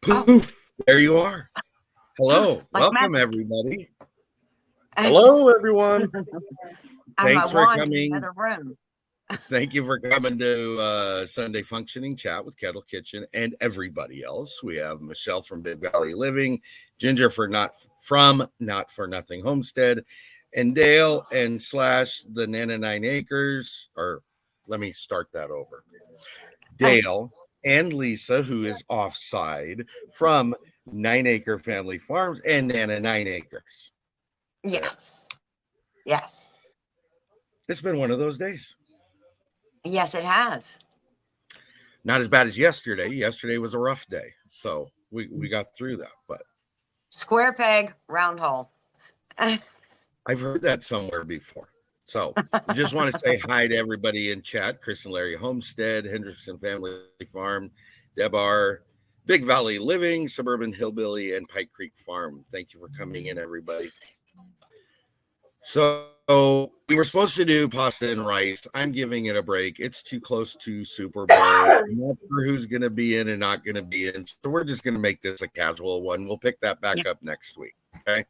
Oh, Poof, there you are. Hello. like Welcome, magic. everybody. Hello, everyone. I'm Thanks a for wand in coming. another room. Thank you for coming to Sunday Functioning Chat with Kettle Kitchen and everybody else. We have Michelle from Big Valley Living, Ginger Not For Nothing Homestead, and Dale and Slash the Nana 9 Acres. Or let me start that over. Dale and Lisa, who is offside from 9 Acre Family Farms and Nana 9 Acres. Yes. Yes. It's been one of those days. Yes, it has. Not as bad as yesterday. Yesterday was a rough day. So we got through that. But Square peg, round hole. I've heard that somewhere before. So I just want to say hi to everybody in chat. Chris and Larry Homestead, Hendrickson Family Farm, Debar, Big Valley Living, Suburban Hillbilly, and Pike Creek Farm. Thank you for coming in, everybody. So we were supposed to do pasta and rice. I'm giving it a break. It's too close to Super Bowl. I'm not sure who's going to be in and not going to be in. So we're just going to make this a casual one. We'll pick that back up next week. Okay.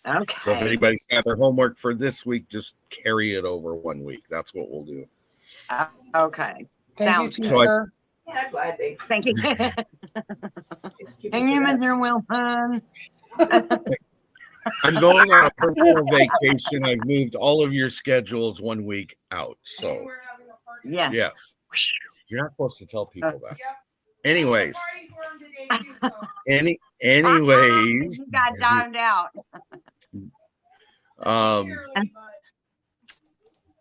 Okay. So if anybody's got their homework for this week, just carry it over 1 week. That's what we'll do. Okay. Thank you, So teacher. I'm glad they. Thank you. Hang in there, Wilson. I'm going on a personal vacation. I've moved all of your schedules 1 week out. So Yes. yes, you're not supposed to tell people that. Anyways, anyways, You got dimed out.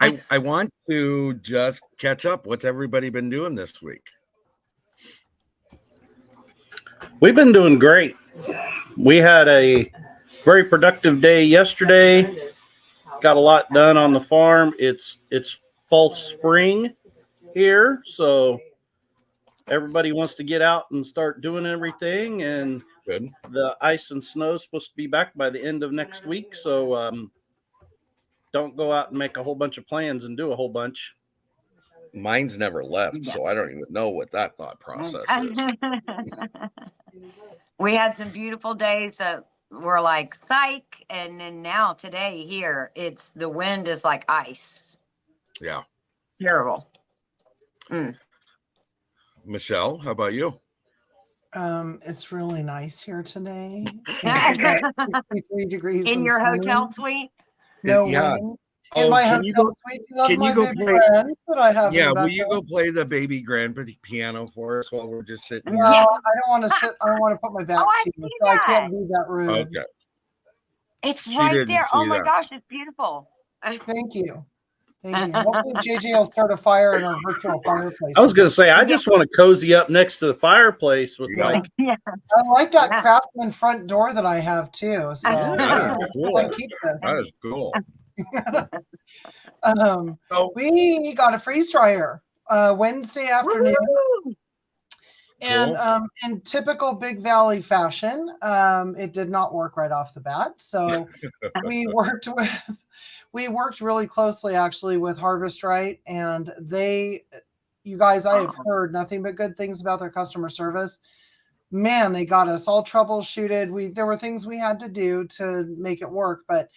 I want to just catch up. What's everybody been doing this week? We've been doing great. We had a very productive day yesterday. Got a lot done on the farm. It's false spring here, so everybody wants to get out and start doing everything. And Good. The ice and snow is supposed to be back by the end of next week, so don't go out and make a whole bunch of plans and do a whole bunch. Mine's never left, so I don't even know what that thought process is. We had some beautiful days that were like psych, and then now today here, the wind is like ice. Yeah. Terrible. Michelle, how about you? It's really nice here today. It's 63 degrees In your sunny. hotel suite? No Yeah. way. In my can you hotel go? suite, you love Can my you go baby play? grand that I have. Yeah, in the will you go background? play the baby grand piano for us while we're just sitting here? No, I don't want to sit. I don't want to put my back I to you, see so I that. can't be that rude. Okay. It's She right didn't there. see Oh my that. gosh, it's beautiful. Thank you. Thank you. Hopefully, JJ will start a fire in our virtual fireplace. I was going to say, I just want to cozy up next to the fireplace with Yeah. Yeah. I like that Yeah. craftsman front door that I have too. So Yeah, that is cool. I keep this. That is cool. So, We got a freeze dryer Wednesday afternoon. Woo-hoo. And Cool. in typical Big Valley fashion, it did not work right off the bat. So we worked really closely actually with Harvest Right, and you guys, I have heard nothing but good things about their customer service. Man, they got us all troubleshooted. There were things we had to do to make it work, but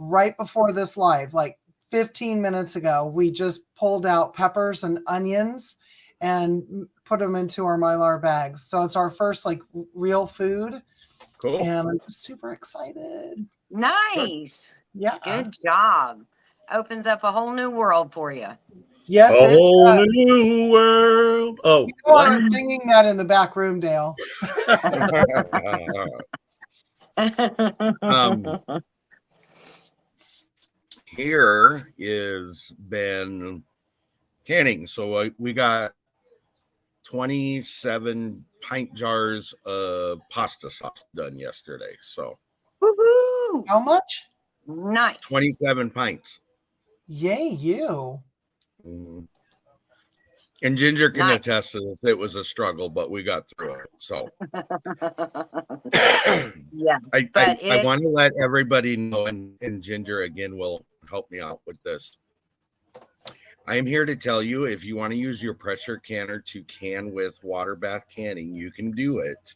right before this live, like 15 minutes ago, we just pulled out peppers and onions and put them into our Mylar bags. So it's our first like real food. cool. And I'm just super excited. Nice. Yeah. Good job. Opens up a whole new world for you. Yes, a it whole does. new world. Oh, You know, I was singing that in the back room, Dale. Here is been canning. So we got 27 pint jars of pasta sauce done yesterday. So Woohoo! How much? Nice. 27 pints. Yay, you. Mhm. And Ginger can Nice. attest to this. It was a struggle, but we got through it. So Yeah. I want to let everybody know, and Ginger again will help me out with this. I am here to tell you, if you want to use your pressure canner to can with water bath canning, you can do it.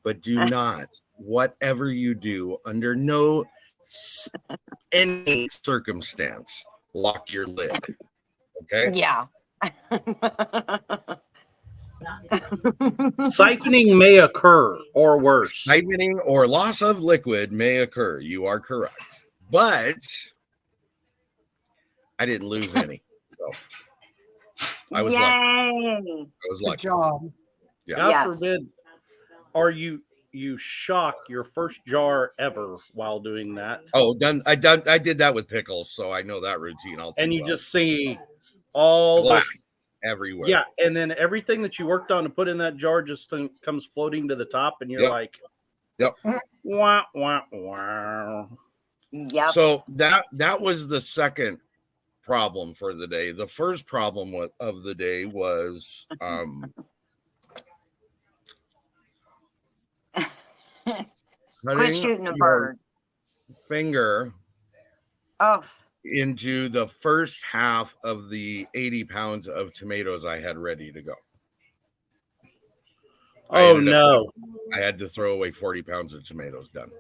but do not, whatever you do, under no any circumstance, lock your lid. Okay. Yeah. Siphoning may occur or worse. Siphoning or loss of liquid may occur. You are correct. But I didn't lose any. So I was lucky. I was Good lucky. job. Yeah. God Yes. forbid, are you shock your first jar ever while doing that? Oh, I did that with pickles, so I know that routine all too And you well. just see all glass this, everywhere. yeah, and then everything that you worked on to put in that jar just comes floating to the top, and you're Yep. like, Yep. Wah, wah, wah. Yep. So that was the second problem for the day. The first problem of the day was Quit cutting shooting a your bird. finger Oh, into the first half of the 80 pounds of tomatoes I had ready to go. Oh no! I had to throw away 40 pounds of tomatoes. Done.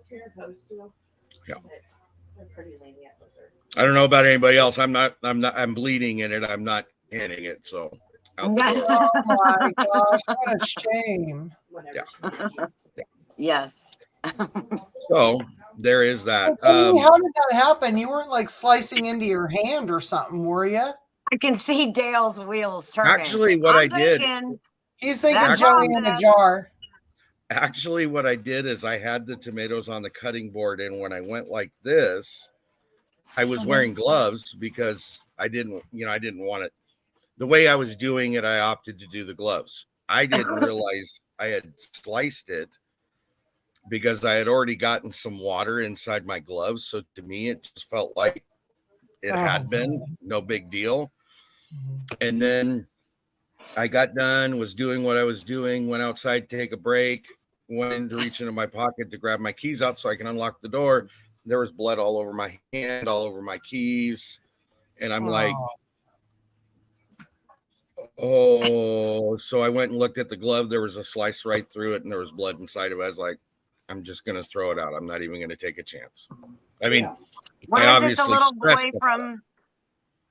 Yeah. I don't know about anybody else. I'm bleeding in it. I'm not canning it. So Oh my gosh, what a shame. yes. So there is that. Well, how did that happen? You weren't like slicing into your hand or something, were you? I can see Dale's wheels turning. Actually, what I did. He's thinking That's Joey in a jar. Actually, what I did is I had the tomatoes on the cutting board, and when I went like this, I was wearing gloves because I didn't want it. The way I was doing it, I opted to do the gloves. I didn't realize I had sliced it because I had already gotten some water inside my gloves. So to me, it just felt like it had been no big deal. And then I got done, was doing what I was doing, went outside to take a break, went in to reach into my pocket to grab my keys out so I can unlock the door. There was blood all over my hand, all over my keys. And I'm like, oh, so I went and looked at the glove. There was a slice right through it and there was blood inside of it. I was like, I'm just going to throw it out. I'm not even going to take a chance. I mean, what I is obviously it the little stressed boy about from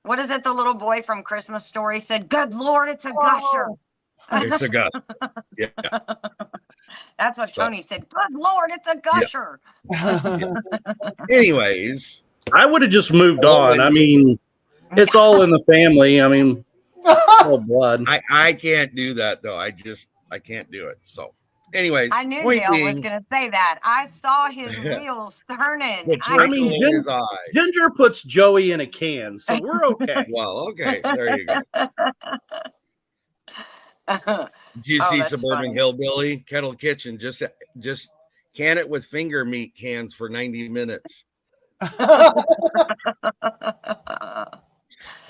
what is it the little boy from Christmas Story said? Good Lord, it's a gusher. It's a gust. Yeah. That's what Tony said. Good Lord, it's a gusher. Anyways, I would have just moved on. I mean, it's all in the family. I mean, all blood. I can't do that though. I can't do it. So anyways, I knew point Dale being, was going to say that. I saw his wheels turning. the I mean, twinkle in his eye. Ginger puts Joey in a can, so we're okay. Well, okay, there you go. Did you see that's Suburban funny. Hillbilly? Kettle Kitchen, just can it with finger meat cans for 90 minutes. I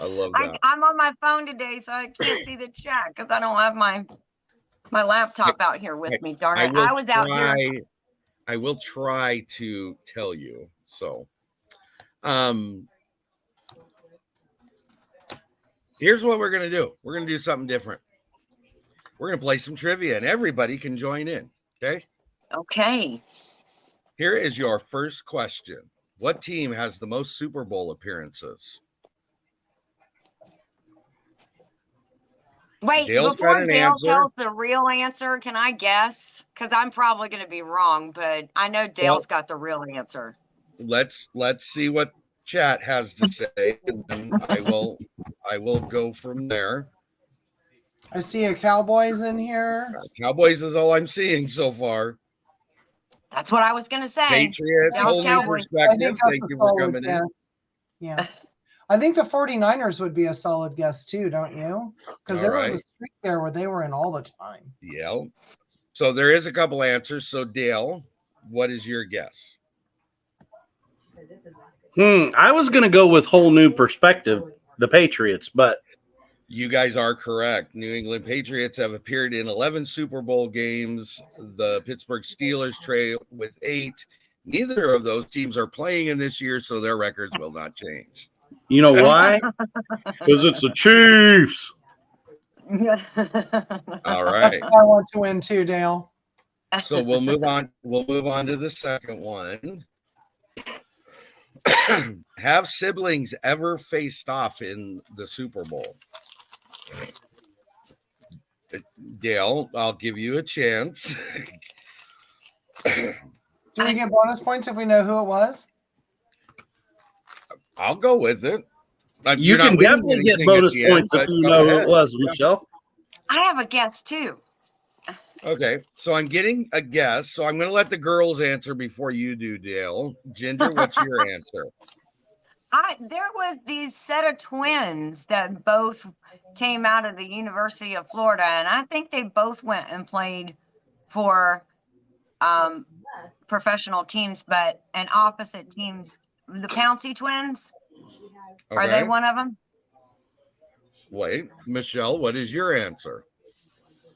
love that. I'm on my phone today, so I can't see the chat because I don't have my laptop out here with me. Darn it! I was out here. I will try to tell you. So, here's what we're gonna do. We're gonna do something different. We're gonna play some trivia, and everybody can join in. Okay. Okay. Here is your first question. What team has the most Super Bowl appearances? Wait, Dale's got before an Dale answer. tells the real answer, can I guess? Because I'm probably going to be wrong, but I know Dale's got the real answer. Let's see what chat has to say, and then I will go from there. I see a Cowboys in here. Cowboys is all I'm seeing so far. That's what I was going to say. Patriots, Dallas whole new Cowboys. I perspective. think Thank that's you a for solid coming in. guess. Yeah. I think the 49ers would be a solid guess too, don't you? Because there was a streak there where they were in all the time. Yeah. So there is a couple answers. So Dale, what is your guess? I was going to go with whole new perspective, the Patriots, but You guys are correct. New England Patriots have appeared in 11 Super Bowl games. The Pittsburgh Steelers trail with 8. Neither of those teams are playing in this year, so their records will not change. you know why? Because it's the Chiefs. All right. I want to win too, Dale. So we'll move on. We'll move on to the second one. Have siblings ever faced off in the Super Bowl? Dale, I'll give you a chance. Do we get bonus points if we know who it was? I'll go with it. You can definitely get bonus points if you know who it was, Michelle. I have a guess too. Okay, so I'm getting a guess. So I'm going to let the girls answer before you do, Dale. Ginger, what's your answer? There was these set of twins that both came out of the University of Florida, and I think they both went and played for professional teams, and opposite teams. The Pouncey twins, are they one of them? Wait, Michelle, what is your answer?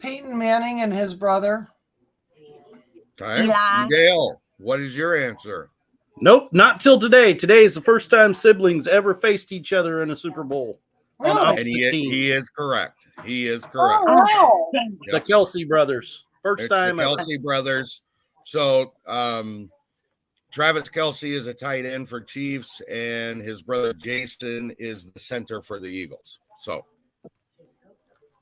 Peyton Manning and his brother. Okay. Eli. Dale, what is your answer? Nope, not till today. Today is the first time siblings ever faced each other in a Super Bowl. Really? On And opposite he teams. is correct. He is correct. Oh, wow. The Kelsey brothers. First It's time the ever. Kelsey brothers. So Travis Kelsey is a tight end for Chiefs, and his brother Jason is the center for the Eagles. So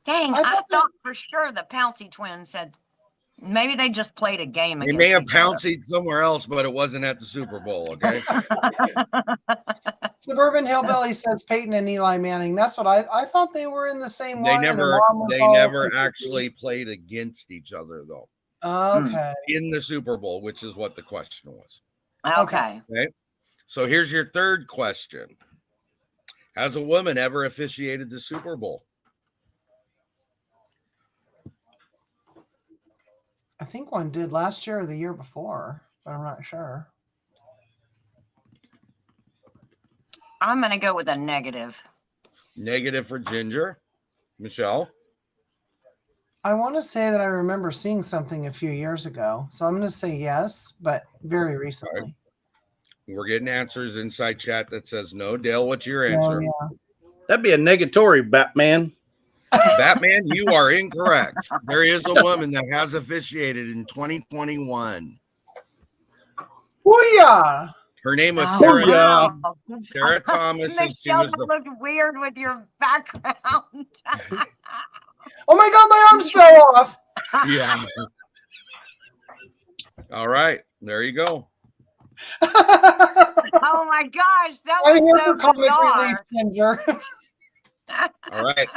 Dang, I I thought thought for sure the Pouncey twins said maybe they just played a game. they against may have each other. pounced somewhere else, but it wasn't at the Super Bowl. Okay. Suburban Hillbilly says Peyton and Eli Manning. That's what I thought they were in the same They one. and their never mom was they all never confused. actually played against each other though Okay. in the Super Bowl, which is what the question was. Okay. Okay. So here's your third question. Has a woman ever officiated the Super Bowl? I think one did last year or the year before, but I'm not sure. I'm going to go with a negative. Negative for Ginger. Michelle? I want to say that I remember seeing something a few years ago. So I'm going to say yes, but very recently. We're getting answers inside chat that says no. Dale, what's your Oh, answer? yeah. That'd be a negatory, Batman. Batman, you are incorrect. There is a woman that has officiated in 2021. Booyah! Her name was Oh, Sarah. wow. Sarah Thomas, and she Michelle, was that the looked weird with your background. Oh my God, my arms fell off. yeah. All right, there you go. Oh my gosh, that I'm here was for so comic relief, bizarre. Ginger. All right.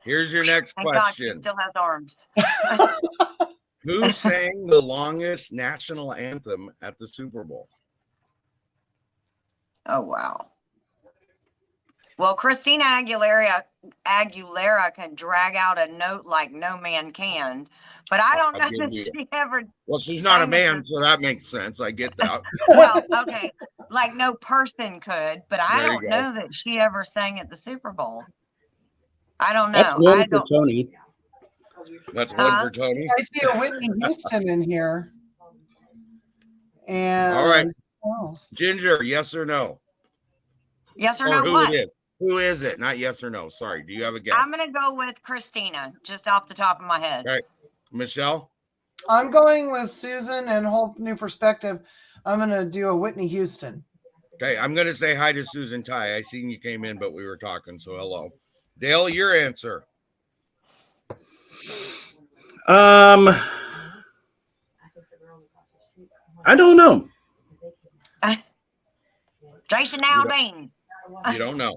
Here's your next Thank God she question. still has arms. Who sang the longest national anthem at the Super Bowl? Oh wow. Well, Christina Aguilera can drag out a note like no man can, but I don't I'll know give that you- she ever. Well, she's not a sang it man, for- so that makes sense. I get that. Well, okay, like no person could, but I There you don't go. know that she ever sang at the Super Bowl. I don't know. That's one I for don't. Tony. That's one for Tony. I see a Whitney Houston in here. And All right. what else? Ginger, yes or no? Yes or Or no? who What? it is? Who is it? Not yes or no. Sorry. Do you have a guess? I'm gonna go with Christina, just off the top of my head. Okay. Michelle? I'm going with Susan and whole new perspective. I'm going to do a Whitney Houston. Okay. I'm going to say hi to Susan Ty. I seen you came in, but we were talking. So hello. Dale, your answer. I don't know. Jason Aldean. You don't know.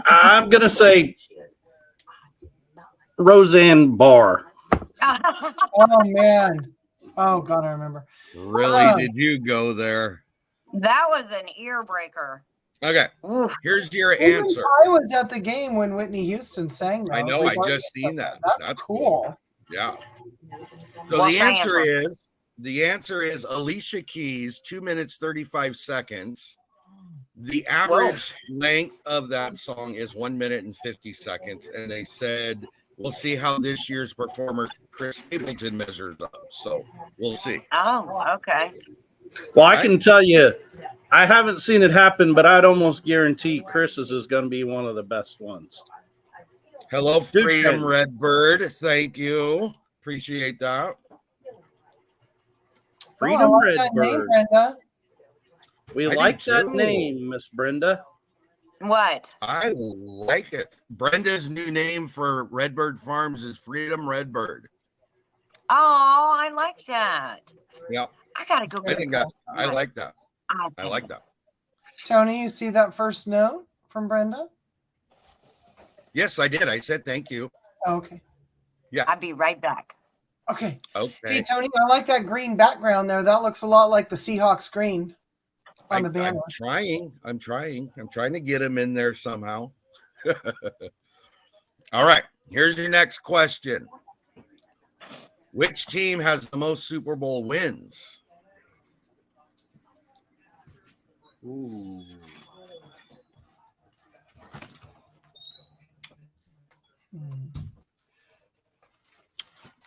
I'm gonna say Roseanne Barr. Oh, man. Oh, God, I remember. Really? Oh. Did you go there? That was an ear breaker. Okay. Oof. Here's your Even answer. I was at the game when Whitney Houston sang. I though, know. I regardless just seen of that. That's cool. Yeah. So What's the answer is Alicia Keys, 2 minutes 35 seconds. The average length of that song is 1 minute and 50 seconds. And they said, we'll see how this year's performer, Chris Stapleton, measures up. So we'll see. Oh, okay. Well, I can tell you, I haven't seen it happen, but I'd almost guarantee Chris's is going to be one of the best ones. Hello, Dude, Freedom Ken. Redbird. Thank you. Appreciate that. Freedom like that name, Redbird. Brenda. We I do like that too. name, Miss Brenda. What? I like it. Brenda's new name for Redbird Farms is Freedom Redbird. Oh, I like that. Yeah, I gotta go I get think a that's. I like that. I like that. Tony, you see that first note from Brenda? Yes, I did. I said thank you. Okay. I'll be right back. Okay. Hey, Okay. Tony, I like that green background there. That looks a lot like the Seahawks green on the banner. I'm trying. I'm trying to get him in there somehow. All right. Here's your next question. Which team has the most Super Bowl wins? Ooh.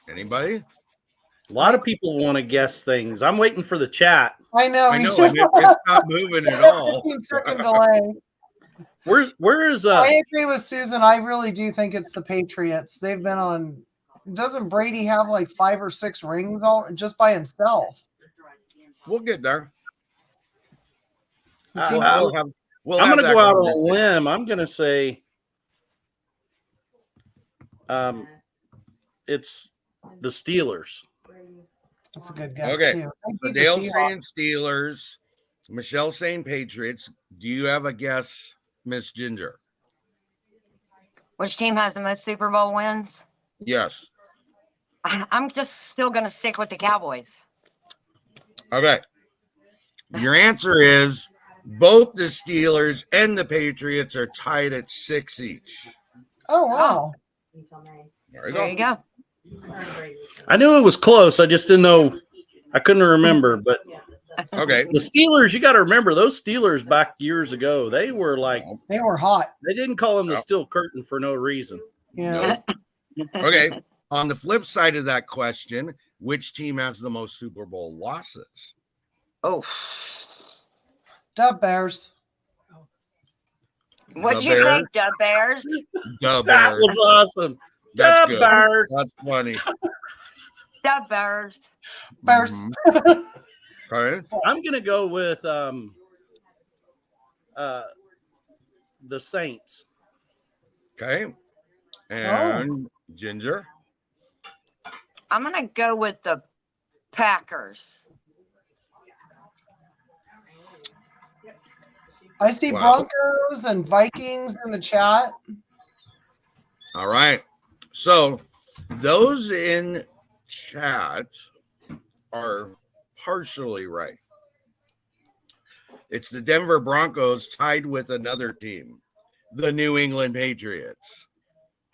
Anybody? A lot of people want to guess things. I'm waiting for the chat. I know. I me know, too. and it's not moving at all. 15-second delay. Where is I agree with Susan. I really do think it's the Patriots. They've been on. Doesn't Brady have like 5 or 6 rings all just by himself? We'll get there. Does he- I'm We'll going to have go that out on a conversation. limb. I'm going to say it's the Steelers. That's a good guess Okay. too. I So beat the Dale's Seahawks. saying Steelers. Michelle's saying Patriots. Do you have a guess, Miss Ginger? Which team has the most Super Bowl wins? Yes. I'm just still gonna stick with the Cowboys. Okay. Your answer is both the Steelers and the Patriots are tied at 6 each. Oh wow! There you go. I knew it was close. I just didn't know. I couldn't remember. But Okay. the Steelers, you got to remember those Steelers back years ago. They were like, They were hot. they didn't call them the Steel Curtain for no reason. Yeah. Okay. On the flip side of that question, which team has the most Super Bowl losses? Oh, Dub Bears. what'd The you say, Bears? Dub Bears? The That Bears. was awesome. That's Dub good. Bears. That's funny. Dub Bears. Bears. Mhm. Okay. I'm gonna go with the Saints. Okay. And Ginger. I'm gonna go with the Packers. I see Wow. Broncos and Vikings in the chat. All right. So those in chat are partially right. It's the Denver Broncos tied with another team, the New England Patriots.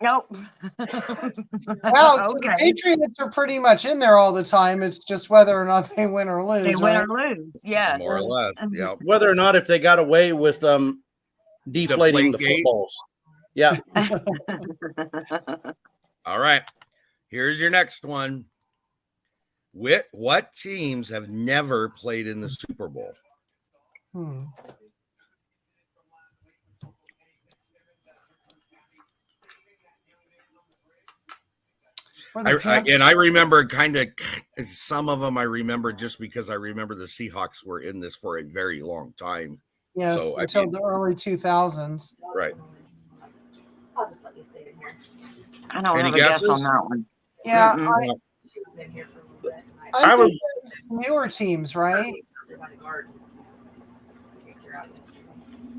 Nope. Wow, so the Okay. Patriots are pretty much in there all the time. It's just whether or not they win or lose. They win right? or lose. Yes. More or less. Yeah. Whether or not if they got away with deflating the Deflategate. footballs. Yeah. All right. Here's your next one. What teams have never played in the Super Bowl? Hmm. Or the And I remember kind of some of them I remember just because I remember the Seahawks were in this for a very long time. Yes, So, I until mean- the early 2000s. Right. I'll just let you stay in here. I don't Any have a guess on guesses? that one. Yeah, Mm-mm. She's been here for a little bit. And I I would- think newer teams, right? they're by the garden. Kicked her out yesterday.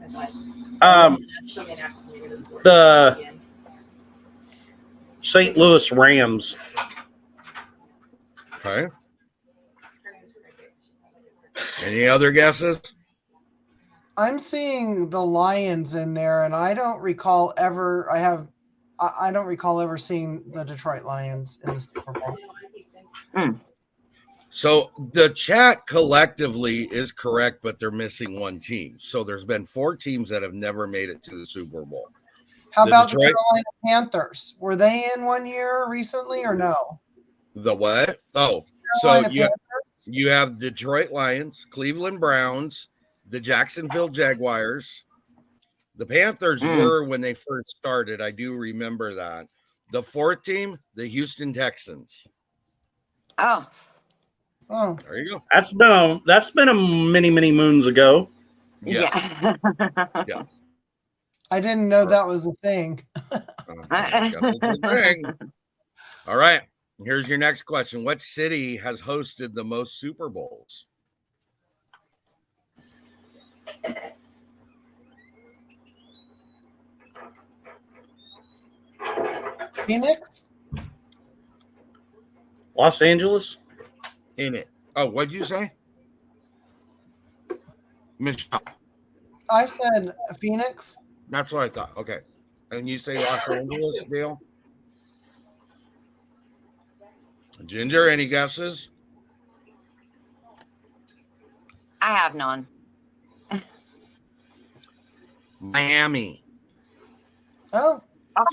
I thought, she'll get after me to board the- again. St. Louis Rams. Okay. Any other guesses? I'm seeing the Lions in there, and I don't recall ever. I don't recall ever seeing the Detroit Lions in the Super Bowl. So the chat collectively is correct, but they're missing one team. So there's been 4 teams that have never made it to the Super Bowl. How The about the Detroit- Carolina Panthers? Were they in one year recently or no? The what? Oh, so Carolina you Panthers? you have Detroit Lions, Cleveland Browns, the Jacksonville Jaguars. The Panthers were when they first started. I do remember that. The 4th team, the Houston Texans. Oh, Oh, There you go. That's been a many moons ago. Yes. Yeah. Yes. I didn't know that was a thing. I guess it's a thing. All right. Here's your next question. What city has hosted the most Super Bowls? Phoenix? Los Angeles? In it. Oh, what'd you say? Michelle. I said Phoenix. That's what I thought. Okay. And you say Los Angeles, Dale? Ginger, any guesses? I have none. Miami. Oh,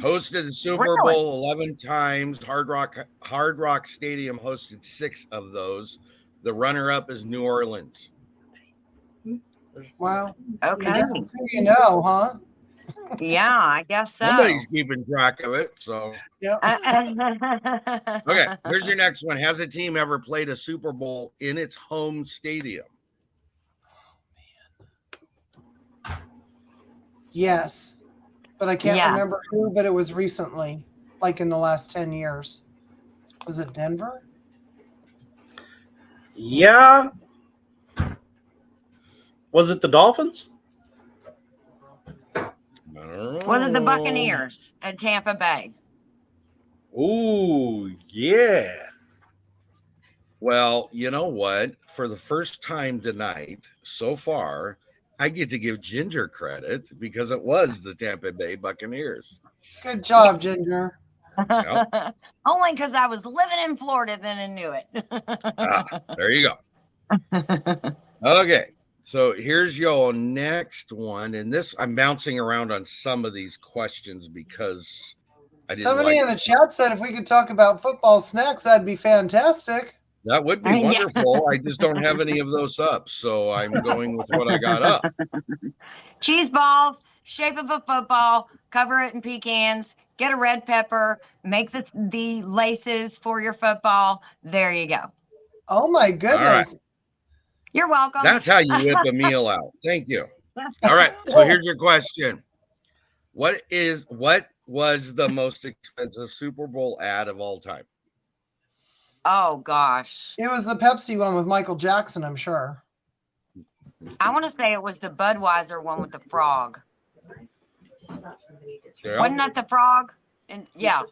Hosted the Super Really? Bowl 11 times. Hard Rock Stadium hosted 6 of those. The runner-up is New Orleans. wow. Okay. I guess it's who you know, huh? Yeah, I guess so. Somebody's keeping track of it. So, Yep. okay, here's your next one. Has a team ever played a Super Bowl in its home stadium? Yes. But I can't Yeah. remember who, but it was recently, like in the last 10 years. Was it Denver? Yeah. Was it the Dolphins? Was it the Buccaneers at Tampa Bay? Ooh, yeah. Well, you know what? For the first time tonight, so far, I get to give Ginger credit because it was the Tampa Bay Buccaneers. Good job, Ginger. Yep. Only because I was living in Florida, then I knew it. There you go. Okay. So here's your next one. And this, I'm bouncing around on some of these questions because I didn't Somebody like in the chat said if we could talk about football snacks, that'd be fantastic. that would be Yeah. wonderful. I just don't have any of those up. So I'm going with what I got up. Cheese balls, shape of a football, cover it in pecans, get a red pepper, make the laces for your football. There you go. Oh my goodness. You're welcome. That's how you whip a meal out. Thank you. All right. So here's your question. What was the most expensive Super Bowl ad of all time? Oh gosh. It was the Pepsi one with Michael Jackson, I'm sure. I want to say it was the Budweiser one with the frog. Yeah. Wasn't that the frog? And yeah.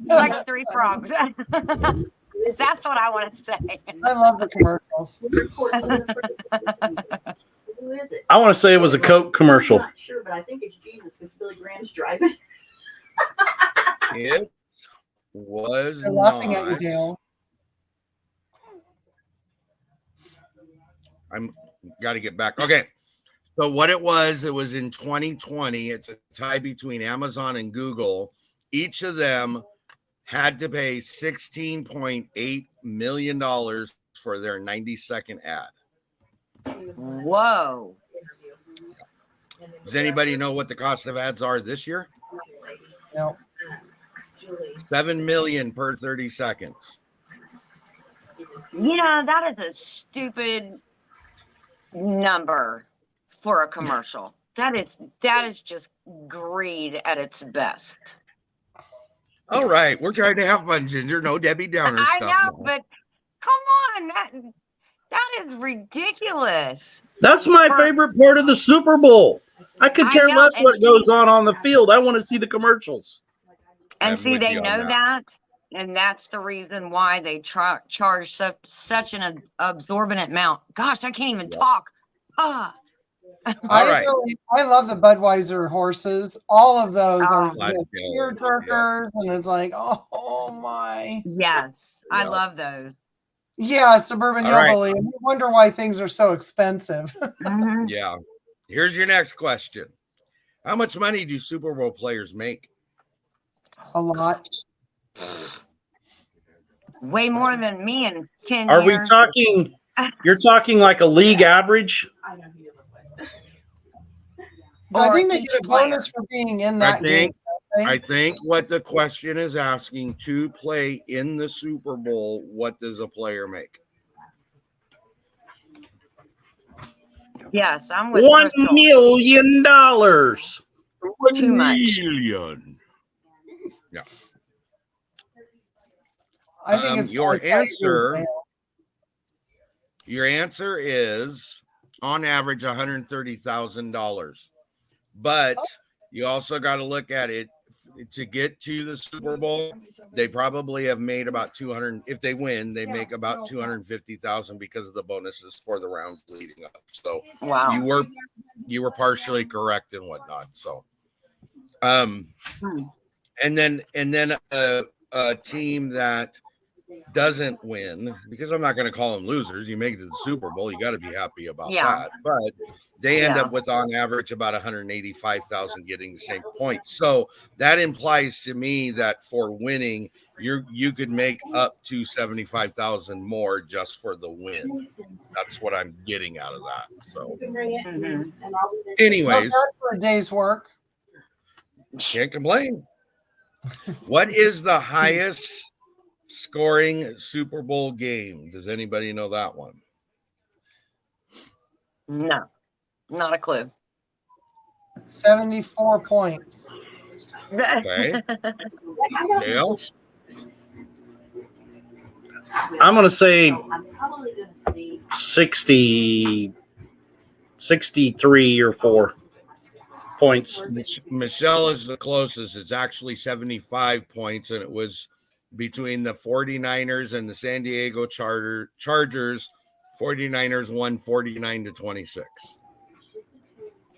Like 3 frogs. That's what I want to say. I love the commercials. Who is it? I want to say it was a Coke commercial. I'm not sure, but I think it's Jesus because Billy Graham's driving. It was They're laughing at you, not. Dale. I'm got to get back. Okay. So what it was in 2020. It's a tie between Amazon and Google. Each of them had to pay $16.8 million for their 90-second ad. Whoa. Does anybody know what the cost of ads are this year? No. $7 million per 30 seconds. You know, that is a stupid number for a commercial. That is just greed at its best. All right, we're trying to have fun, Ginger. No Debbie Downer I stuff. know, now. but come on, that is ridiculous. That's my favorite part of the Super Bowl. I could I care know, less and what see- goes on the field. I want to see the commercials. And I'm see, with they you on know that. that, and that's the reason why they charge such an absorbent amount. Gosh, I can't even talk. Ah. All right. I love the Budweiser horses. All of those are Oh. Let's go. tear jerkers, and it's like, oh my. Yes, I Yep. love those. Yeah, Suburban All right. Hillbilly. And you wonder why things are so expensive. Mhm. Yeah. Here's your next question. How much money do Super Bowl players make? A lot. Way more than me in 10 Are we years. talking? You're talking like a league average? I know who you're with. I Or think they each get a player. bonus for being in I that game. think I think what the question is asking, to play in the Super Bowl, what does a player make? Yes, I'm with $1 Crystal. million. Too much. Million. Yeah. I think it's your gonna tell answer. you, Your answer is on average $130,000. But you also got to look at it to get to the Super Bowl. They probably have made about 200. If they win, they make about 250,000 because of the bonuses for the round leading up. So Wow. you were partially correct and whatnot. So, and then a team that doesn't win, because I'm not going to call them losers. You make it to the Super Bowl, you got to be happy about that. But they end up with on average about 185,000 getting the same points. So that implies to me that for winning, you could make up to 75,000 more just for the win. That's what I'm getting out of that. So, anyways, for a day's work. Can't complain. What is the highest scoring Super Bowl game? Does anybody know that one? No, not a clue. 74 points. Okay. Dale? I'm going to say 63 or 4 points. Michelle is the closest. It's actually 75 points, and it was between the 49ers and the San Diego Chargers. 49ers won 49-26.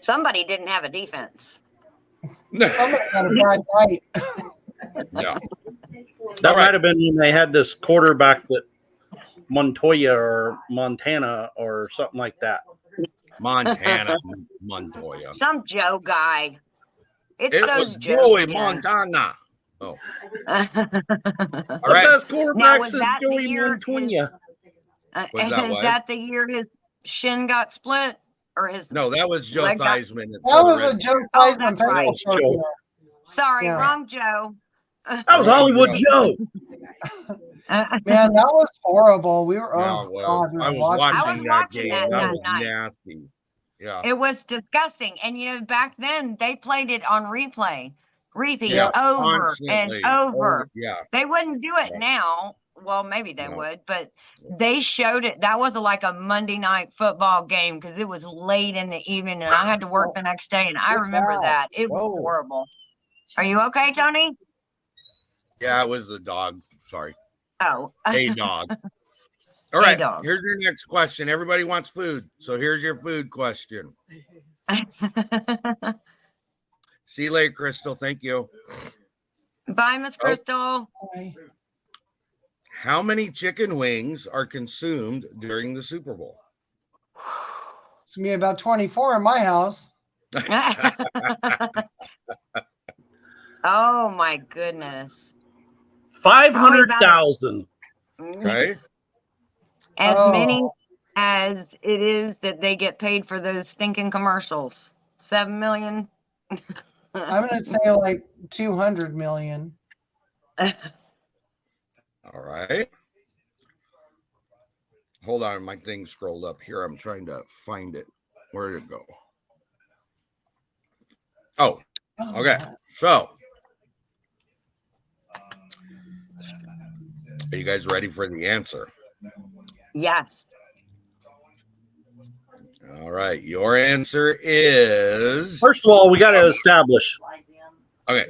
Somebody didn't have a defense. Somebody got a bad night. Yeah. That might have been when they had this quarterback that Montoya or Montana or something like that. Montoya. Some Joe guy. It was Joey Montana. Oh. All right. The best quarterback since Joey Montana. Is that the year his shin got split? Or his No, that was Joe Theismann. That was a Joe Theismann. Right. Sorry, Yeah. Wrong Joe. That was Hollywood Joe. Man, that was horrible. We were I was watching that game. That was nasty. Yeah. It was disgusting. And back then they played it on replay. Repeat over constantly. and over. Yeah. They wouldn't do it now. Well, maybe they would, but they showed it. That was like a Monday night football game because it was late in the evening and I had to work the next day. And I remember that. It was horrible. Are you okay, Tony? Yeah, it was the dog. Sorry. Oh. A dog. All right. Here's your next question. Everybody wants food. So here's your food question. See you later, Crystal. Thank you. Bye, Miss Crystal. Bye. How many chicken wings are consumed during the Super Bowl? It's going to be about 24 in my house. Oh, my goodness. 500,000. Okay. As many as it is that they get paid for those stinking commercials. 7 million. I'm going to say like 200 million. All right. Hold on. My thing scrolled up here. I'm trying to find it. Where did it go? Oh, okay. So, are you guys ready for the answer? Yes. All right. Your answer is. First of all, we got to establish. Okay.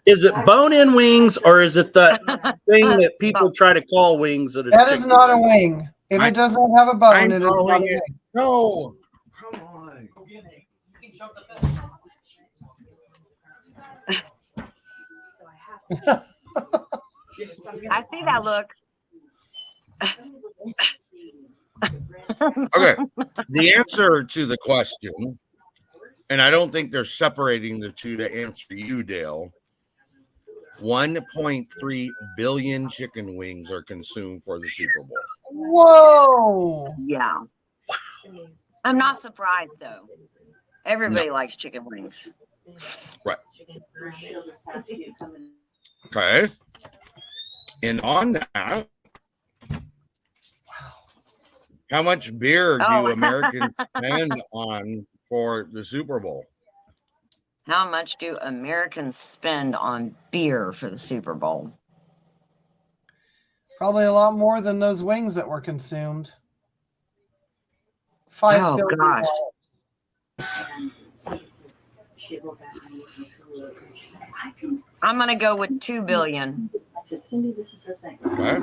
Is it bone-in wings or is it that thing that people try to call wings? That is not a wing. If it doesn't have a bone, it is not a wing. No. Come on. I see that look. Okay. The answer to the question, and I don't think they're separating the two to answer you, Dale. 1.3 billion chicken wings are consumed for the Super Bowl. Whoa. Yeah. I'm not surprised, though. Everybody likes chicken wings. Right. Okay. And on that, how much beer do Oh. Americans spend on for the Super Bowl? How much do Americans spend on beer for the Super Bowl? Probably a lot more than those wings that were consumed. $5 billion. Gosh. I'm going to go with 2 billion. I said, Cindy, this is her thing. Okay.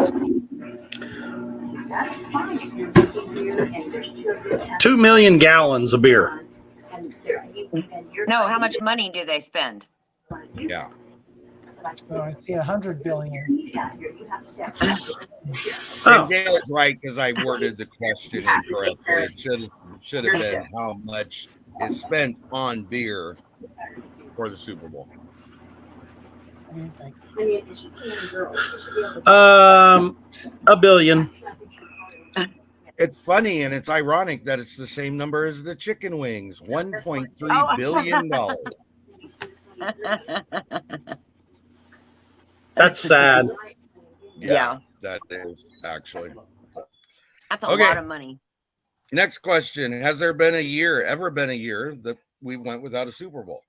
That's fine if you're drinking beer and there's 2 of you. 2 million gallons of beer. No, how much money do they spend? Yeah. So I see 100 billion. And Dale is right because I worded the question incorrectly. It should have been how much is spent on beer for the Super Bowl. What do you think? $1 billion. It's funny and it's ironic that it's the same number as the chicken wings, $1.3 billion. That's sad. Yeah. That is actually. That's a Okay. lot of money. Next question. Has there been ever been a year that we went without a Super Bowl?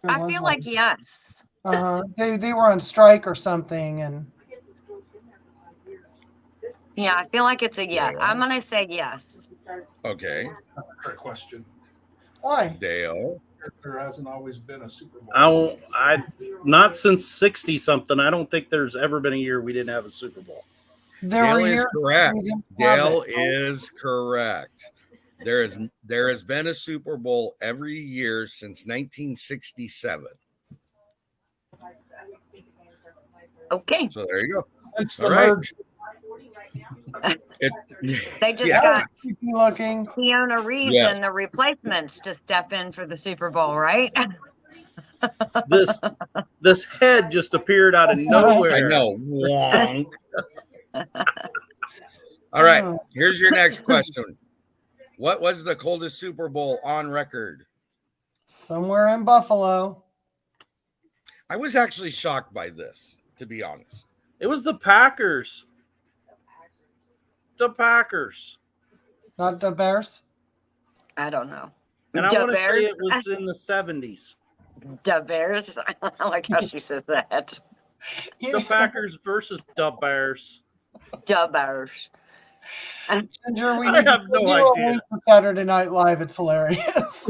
There I was feel one. like yes. They were on strike or something, and Yeah, I feel like it's a yes. Yeah. I'm going to say yes. Okay. Trick question. why? Dale. There hasn't always been a Super Bowl. Not since 60 something. I don't think there's ever been a year we didn't have a Super Bowl. There Dale were is years correct. we didn't have Dale it. is correct. There has been a Super Bowl every year since 1967. Okay. So there you go. It's the All right. merge. They just Yeah. got Creepy looking. Fiona Reeves Yes. and the replacements to step in for the Super Bowl, right? This head just appeared out of nowhere. I know. Wonk. All right. Oh. Here's your next question. What was the coldest Super Bowl on record? Somewhere in Buffalo. I was actually shocked by this, to be honest. It was the Packers. The Packers. Not the Bears. I don't know. And I Da want to say Bears? it was in the 70s. Da Bears. I like how she says that. The Packers versus the Bears. Da Bears. Ginger, we I need have to no do a idea. link to Saturday Night Live. It's hilarious.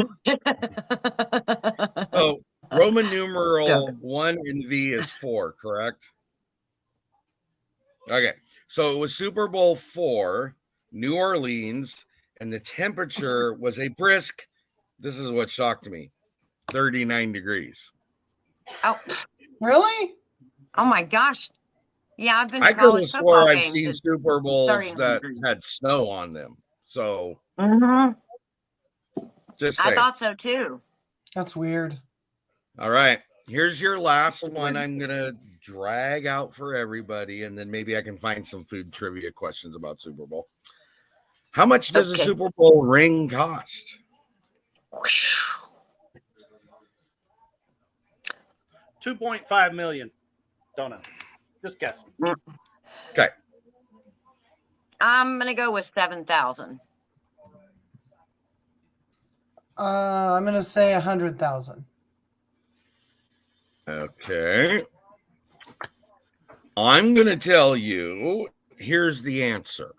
So Roman numeral 1 and V is 4, correct? Okay. So it was Super Bowl 4, New Orleans, and the temperature was a brisk, this is what shocked me, 39 degrees. Oh, Really? oh my gosh. Yeah, I've been to I could college have football swore I've games. seen It's Super Bowls 39 that degrees. had snow on them. So Mhm. just I saying. thought so too. That's weird. All right. Here's your last one. I'm going to drag out for everybody, and then maybe I can find some food trivia questions about Super Bowl. How much does a Okay. Super Bowl ring cost? $2.5 million. Don't know. Just guessing. Okay. I'm gonna go with 7,000. I'm gonna say 100,000. Okay. I'm going to tell you, here's the answer.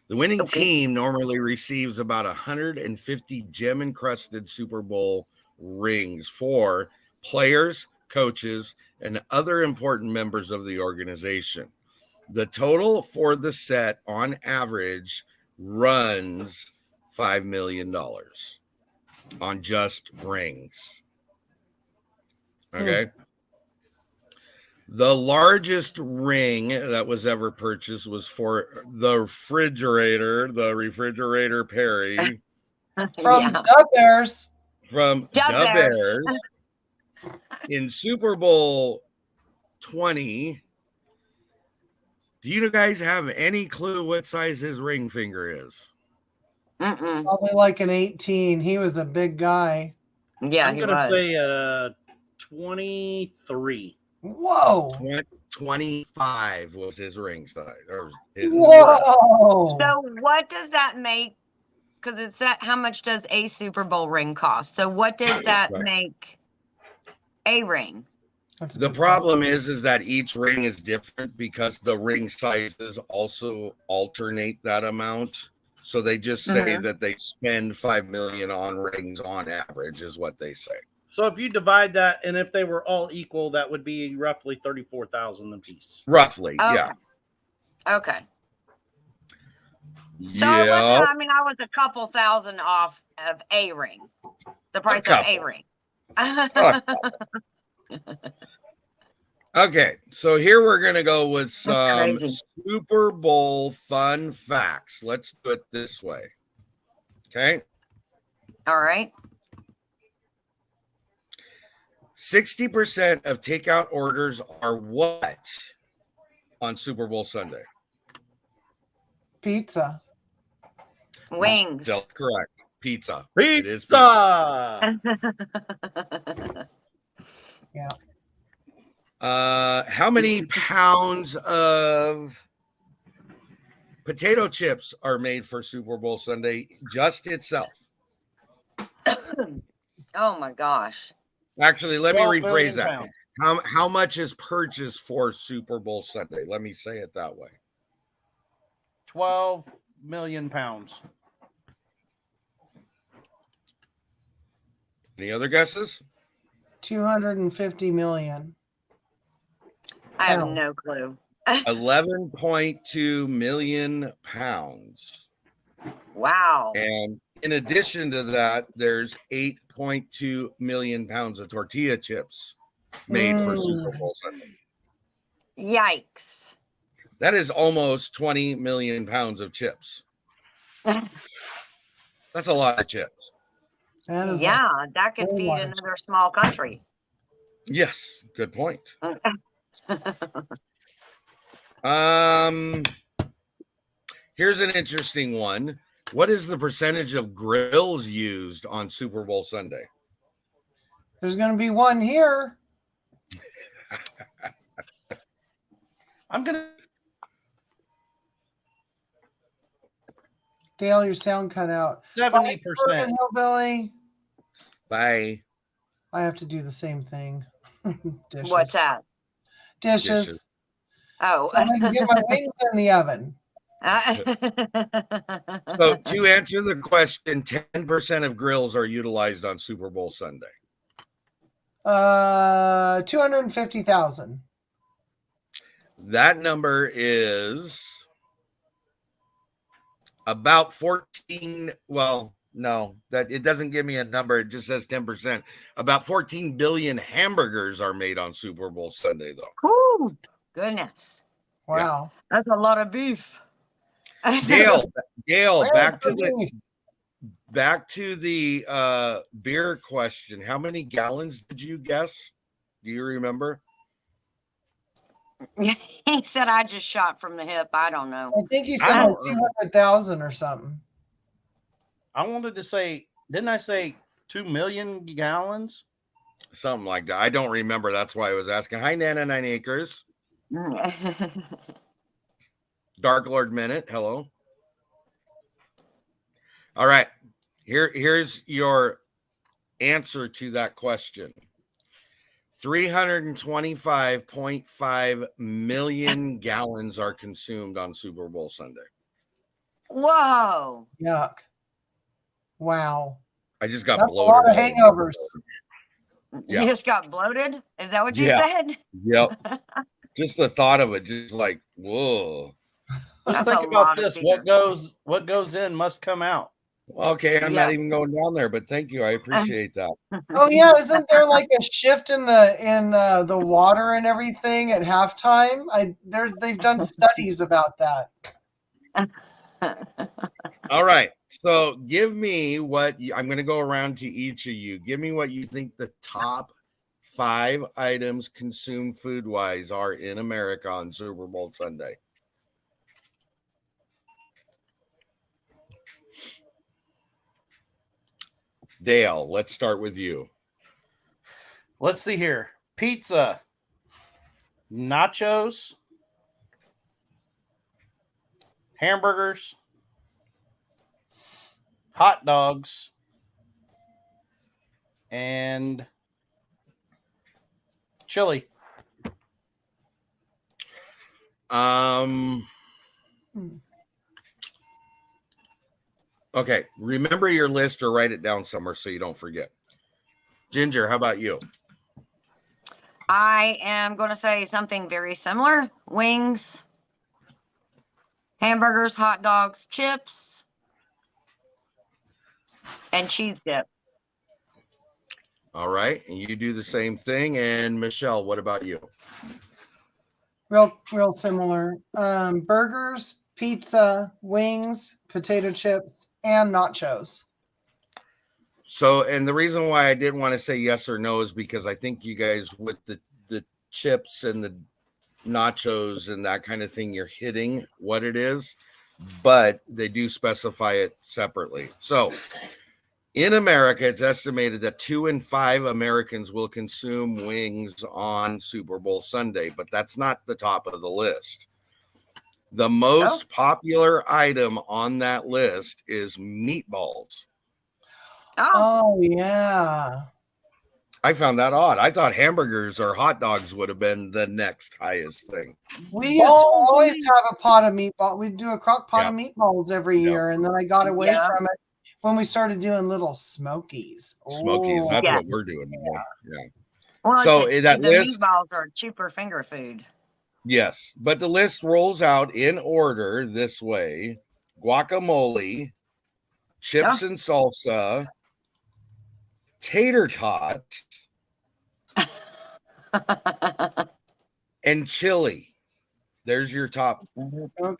The winning Okay. team normally receives about 150 gem-encrusted Super Bowl rings for players, coaches, and other important members of the organization. The total for the set on average runs $5 million on just rings. Okay. The largest ring that was ever purchased was for the refrigerator Perry From Yeah. the Bears. from Da the Bears. Bears in Super Bowl 20. Do you guys have any clue what size his ring finger is? Probably like an 18. He was a big guy. Yeah, I'm he gonna was. say 23. Whoa. 25 was his ring size. Or his Whoa. So what does that make? Because it's that. How much does a Super Bowl ring cost? So what does that Right. make a ring? The problem is that each ring is different because the ring sizes also alternate that amount. So they just say that they spend $5 million on rings on average, is what they say. So if you divide that, and if they were all equal, that would be roughly 34,000 a piece. Roughly, yeah. Okay. So Yeah. I mean, I was a couple thousand off of a ring. The price of a ring. Okay, so here we're going to go with some crazy. Super Bowl fun facts. Let's do it this way. Okay. All right. 60% of takeout orders are what on Super Bowl Sunday? Pizza. Wings. Still correct. Pizza. Pizza. It is pizza. Yeah. How many pounds of potato chips are made for Super Bowl Sunday just itself? Oh my gosh. Actually, let me 12 rephrase million that. pounds. How much is purchased for Super Bowl Sunday? Let me say it that way. 12 million pounds. Any other guesses? 250 million. I have no clue. 11.2 million pounds. Wow. And in addition to that, there's 8.2 million pounds of tortilla chips made for Super Bowl Sunday. Yikes. That is almost 20 million pounds of chips. That's a lot of chips. Yeah, that could feed another small country. Yes, good point. Here's an interesting one. What is the percentage of grills used on Super Bowl Sunday? There's going to be one here. I'm going to. Dale, your sound cut out. 70%. Hillbilly. Bye. I have to do the same thing. Dishes. What's that? Dishes. Oh. So I can get my wings in the oven. So to answer the question, 10% of grills are utilized on Super Bowl Sunday. 250,000. That number is about 14. Well, no, that it doesn't give me a number. It just says 10%. About 14 billion hamburgers are made on Super Bowl Sunday, though. Ooh, goodness. Wow. Yeah. That's a lot of beef. Dale, back to the beer question. How many gallons did you guess? Do you remember? He said I just shot from the hip. I don't know. I think he said 200,000 or something. I wanted to say, didn't I say 2 million gallons? Something like that. I don't remember. That's why I was asking. Hi, Nana 9 Acres. Dark Lord Minute. Hello. All right. Here's your answer to that question. 325.5 million gallons are consumed on Super Bowl Sunday. Whoa. Yuck. Wow. I just got That's bloated. A lot of hangovers. Yeah. You just got bloated? Is that what you said? Yep. Just the thought of it, just like, whoa. Just think about this. What goes in must come out. Okay, I'm not even going down there, but thank you. I appreciate that. Oh yeah, isn't there like a shift in the water and everything at halftime? They've done studies about that. All right. So give me I'm going to go around to each of you. Give me what you think the top 5 items consumed food-wise are in America on Super Bowl Sunday. Dale, let's start with you. Let's see here. Pizza, nachos, hamburgers, hot dogs, and chili. Okay, remember your list or write it down somewhere so you don't forget. Ginger, how about you? I am going to say something very similar. Wings, hamburgers, hot dogs, chips, and cheese dip. All right, and you do the same thing. And Michelle, what about you? Real similar. Burgers, pizza, wings, potato chips, and nachos. So, and the reason why I didn't want to say yes or no is because I think you guys with the chips and the nachos and that kind of thing, you're hitting what it is, but they do specify it separately. So in America, it's estimated that 2 in 5 Americans will consume wings on Super Bowl Sunday, but that's not the top of the list. The most popular item on that list is meatballs. Oh, yeah. I found that odd. I thought hamburgers or hot dogs would have been the next highest thing. We used to always have a pot of meatball. We'd do a crock pot of meatballs every year, and then I got away from it when we started doing little smokies. Smokies, that's what we're doing more. Yeah. Well, so that the list, meatballs are cheaper finger food. Yes, but the list rolls out in order this way: guacamole, chips and salsa, tater tots, and chili. There's your top,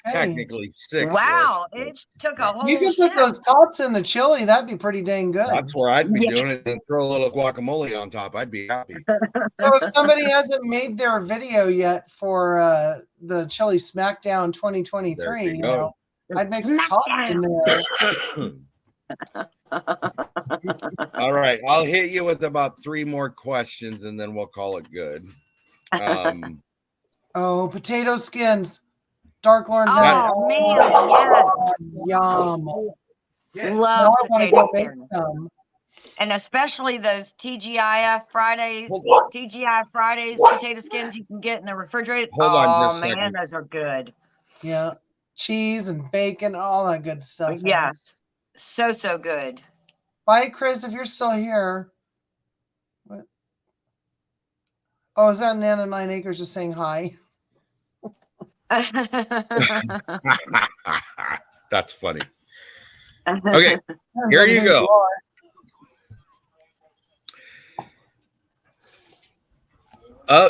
technically 6. Wow, lists. it took a whole You can put those tots in the chili. That'd be pretty dang good. That's where I'd be doing it, and throw a little guacamole on top. I'd be happy. So if somebody hasn't made their video yet for the Chili Smackdown 2023, you know, I'd make some tots in there. All right, I'll hit you with about 3 more questions, and then we'll call it good. Potato skins, Dark Lord. Oh man, yes. Yum. Love potato skins. And especially those TGIF Fridays, potato skins you can get in the refrigerator. Hold on just a second. Those are good. Yeah, cheese and bacon, all that good stuff. Yes, so good. Bye, Chris, if you're still here. What? Oh, is that Nana 9 Acres just saying hi? That's funny. Okay, here you go.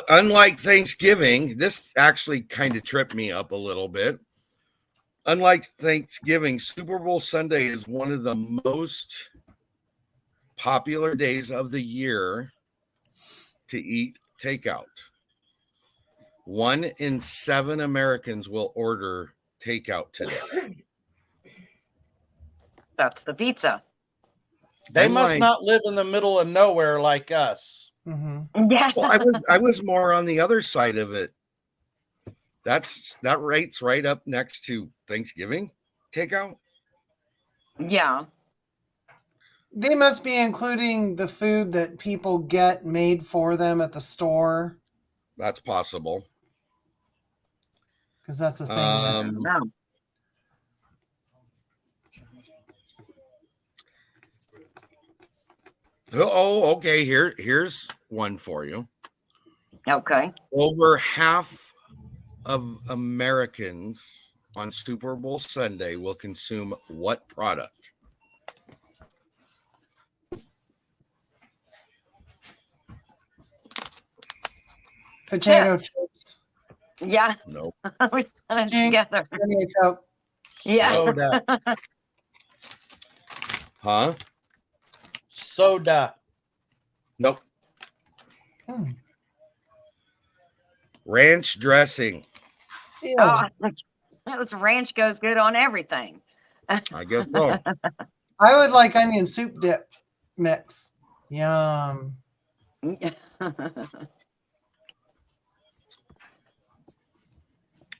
Unlike Thanksgiving, this actually kind of tripped me up a little bit. Unlike Thanksgiving, Super Bowl Sunday is one of the most popular days of the year to eat takeout. 1 in 7 Americans will order takeout today. That's the pizza. They must not live in the middle of nowhere like us. Mm-hmm. Yeah. Well, I was more on the other side of it. That rate's right up next to Thanksgiving takeout. Yeah. They must be including the food that people get made for them at the store. That's possible. Because that's the thing. Okay. Here's one for you. Okay. Over half of Americans on Super Bowl Sunday will consume what product? Potato chips. Yeah. No. We're together. Yeah. Soda. Huh? Soda. Nope. Ranch dressing. This ranch goes good on everything. I guess so. I would like onion soup dip. mix. Yum.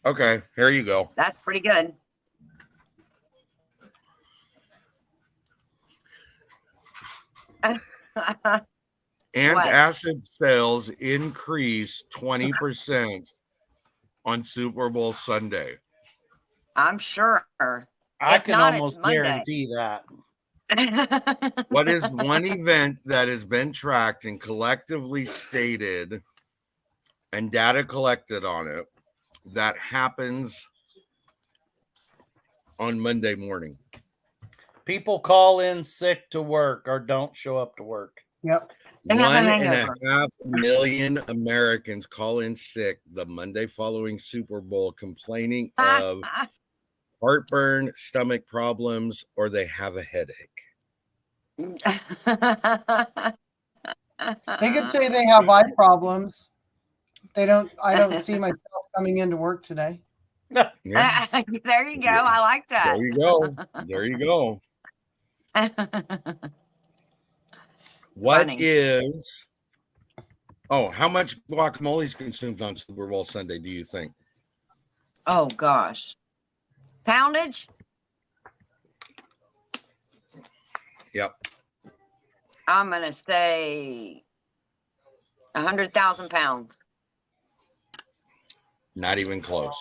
Okay, here you go. That's pretty good. Antacid sales increase 20% on Super Bowl Sunday. I'm sure. I If can not, it's almost Monday. guarantee that. What is one event that has been tracked and collectively stated and data collected on it that happens on Monday morning? People call in sick to work or don't show up to work. Yep. They have a 1.5 hangover. million Americans call in sick the Monday following Super Bowl, complaining of heartburn, stomach problems, or they have a headache. They could say they have eye problems. I don't see myself coming into work today. Yeah, There you go. I like that. there you go. There you go. What Funny. is how much guacamole is consumed on Super Bowl Sunday, do you think? Oh gosh. Poundage? Yep. I'm gonna say 100,000 pounds. Not even close.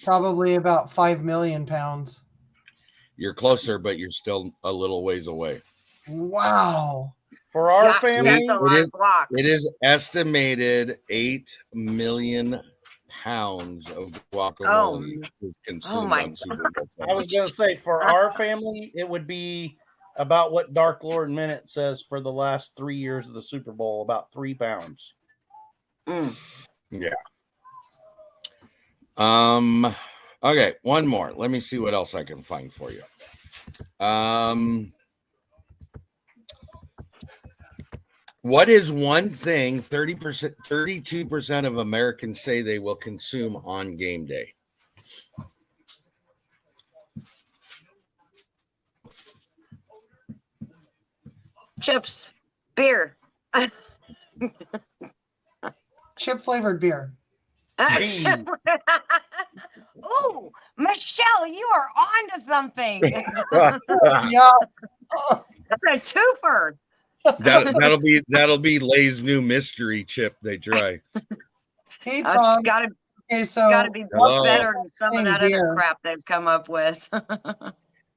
Probably about 5 million pounds. You're closer, but you're still a little ways away. Wow. For our Gosh, family, that's a lot of guac. It is estimated 8 million pounds of guacamole is consumed my on Super Bowl Sunday. I was going to say, for our family, it would be about what Dark Lord Minute says for the last 3 years of the Super Bowl, about 3 pounds. Mm. Yeah. Okay, one more. Let me see what else I can find for you. What is one thing 30%, 32% of Americans say they will consume on game day? Chips, beer. Chip flavored beer. Oh, Michelle, you are on to something. Yeah. That's a twofer. That'll be Lay's new mystery chip they try. Hey, It's Tom. gotta Okay, so be Hello. better than some of that Beer. other crap they've come up with.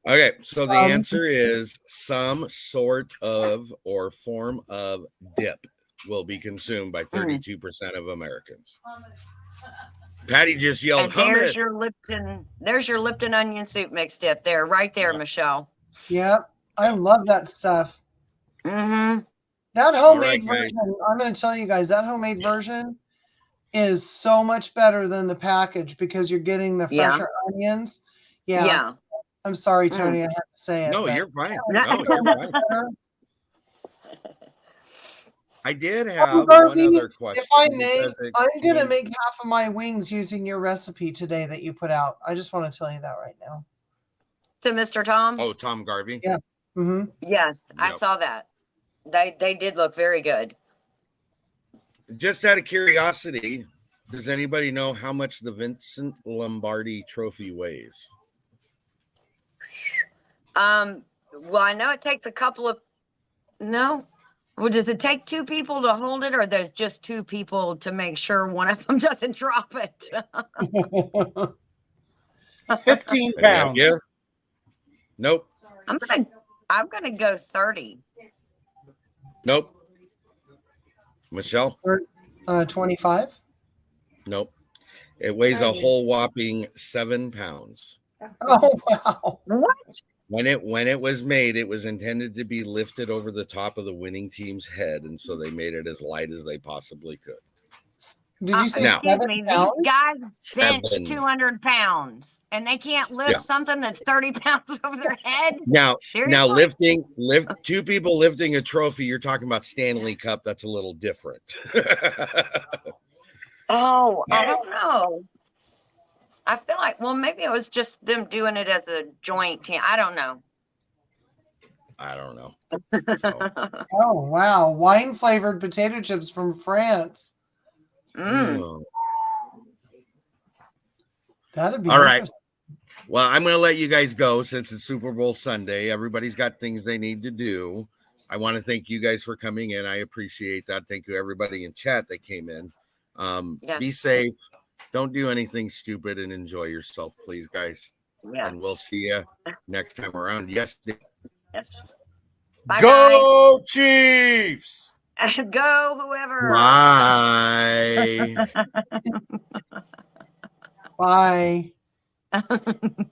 Okay, so the answer is some sort of or form of dip will be consumed by 32% of Americans. Patty just yelled, And hum there's it. there's your Lipton onion soup mix dip there, right there, Michelle. Yep. I love that stuff. Mm-hmm. That homemade guys. version, I'm going to tell you guys, that homemade version is so much better than the package because you're getting the fresher onions. Yeah. I'm sorry, Tony, I have to say it. No, but you're fine. No, No, you're fine. I did have Garvey, one other question. if I may, because it I'm going to came- make half of my wings using your recipe today that you put out. I just want to tell you that right now. To Mr. Tom? Oh, Tom Garvey? Yeah. Mm-hmm. Yes, I Yep. saw that. They did look very good. Just out of curiosity, does anybody know how much the Vincent Lombardi trophy weighs? Well, I know it takes a couple of no. Well, does it take 2 people to hold it, or there's just 2 people to make sure one of them doesn't drop it? 15 Any pounds. idea? Nope. I'm gonna go 30. Nope. Michelle? 25. Nope. It weighs a whole whopping 7 pounds. Oh, wow. What? When it was made, it was intended to be lifted over the top of the winning team's head, and so they made it as light as they possibly could. Did you say Now- 7 Excuse me, pounds? these guys bench 7. 200 pounds, and they can't lift Yeah. something that's 30 pounds over their head. Now Seriously? lift 2 people lifting a trophy. You're talking about Stanley Cup. That's a little different. Oh, I don't know. I feel like, well, maybe it was just them doing it as a joint team. I don't know. I don't know. So, Oh wow, wine flavored potato chips from France. oh. That'd be All right. interesting. Well, I'm going to let you guys go since it's Super Bowl Sunday. Everybody's got things they need to do. I want to thank you guys for coming in. I appreciate that. Thank you, everybody in chat that came in. Yes. Be safe. Don't do anything stupid and enjoy yourself, please, guys. Yeah. And we'll see you next time around. Yes. Yes. Bye, Go Chiefs! guys. Go whoever. Bye. Bye.